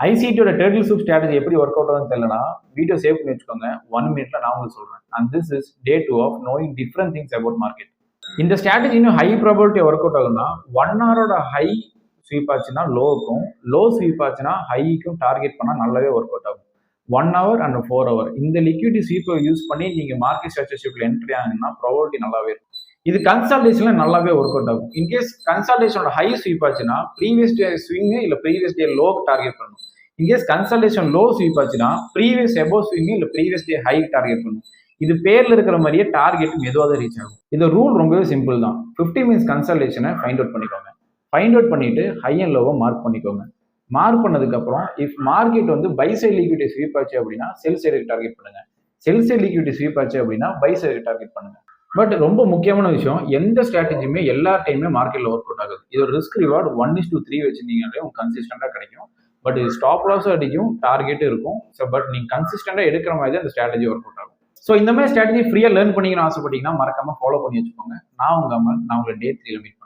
ஐசிடியோட டேர்ட்டில் soup strategy எப்படி work out ஆகுதுன்னு தெரியலனா வீடியோ சேவ் பண்ணி வச்சுக்கோங்க. 1 மினிட்ல நான் உங்களுக்கு சொல்றேன். And this is day 2 of knowing different things about market. இந்த ஸ்ட்ராட்டஜி இன்னும் ஹை ப்ராபபிலிட்டி ஒர்க் அவுட் ஆகும்னா 1 ஹவரோட ஹை ஸ்வீப் ஆச்சுன்னா லோவுக்கும், லோ ஸ்வீப் ஆச்சுன்னா ஹைக்கும் டார்கெட் பண்ணால் நல்லாவே ஒர்க் அவுட் ஆகும். 1 ஹவர் அண்ட் 4 ஹவர் இந்த லிக்விடிட்டி ஸ்வீப்பை யூஸ் பண்ணி நீங்கள் மார்க்கெட் ஸ்ட்ரக்சர்ஷிப்பில் என்ட்ரி ஆகுங்கன்னா ப்ராபபிலிட்டி நல்லாவே இருக்கும். இது கன்சல்டேஷன்ல நல்லாவே ஒர்க் அவுட் ஆகும். இன்கேஸ் கன்சல்டேஷனோட ஹை ஸ்வீப் ஆச்சுன்னா ப்ரீவியஸ் டே ஸ்விங் இல்லை ப்ரீவியஸ் டே லோ டார்கெட் பண்ணணும். இன்கேஸ் கன்சல்டேஷன் லோ ஸ்வீப் ஆச்சுன்னா ப்ரீவியஸ் எபோவ் ஸ்விங் இல்லை ப்ரீவியஸ் டே ஹை டார்கெட் பண்ணணும். இது பேர்ல இருக்கிற மாதிரியே டார்கெட் மெதுவாக ரீச் ஆகும். இந்த ரூல் ரொம்பவே சிம்பிள் தான். 50 மினிட்ஸ் கன்சல்டேஷனை ஃபைண்ட் அவுட் பண்ணிக்கோங்க. ஃபைண்ட் அவுட் பண்ணிட்டு ஹை அண்ட் லோவை மார்க் பண்ணிக்கோங்க. மார்க் பண்ணதுக்கு அப்புறம் இஃப் மார்க்கெட் வந்து பை சைட் லிக்விடிட்டி ஸ்வீப் ஆச்சு அப்படின்னா செல் சைடுக்கு டார்கெட் பண்ணுங்க. செல் சைட் லிக்விடிட்டி ஸ்வீப் ஆச்சு அப்படின்னா பை சைடுக்கு டார்கெட் பண்ணுங்க. பட் ரொம்ப முக்கியமான விஷயம், எந்த ஸ்ட்ராட்டஜியுமே எல்லா டைமே மார்க்கெட்ல ஒர்க் அவுட் ஆகுது. இதோட ரிஸ்க் ரிவார்டு 1:3 வச்சிருந்தீங்கன்னாலே உங்களுக்கு கன்சிஸ்டண்டா கிடைக்கும். பட் இது ஸ்டாப் லாஸும் அடிக்கும், டார்கெட்டும் இருக்கும். ஸோ பட் நீங்க கன்சிஸ்டண்டா எடுக்கிற மாதிரி தான் இந்த ஸ்ட்ராட்டஜி ஒர்க் அவுட் ஆகும். ஸோ இந்த மாதிரி ஸ்ட்ராட்டஜி ஃப்ரீயா லேர்ன் பண்ணிக்கணும்னு ஆசைப்பட்டீங்கன்னா மறக்காம ஃபாலோ பண்ணி வச்சுக்கோங்க. நான் உங்க அமல், நான் உங்களை டே 3 மீட்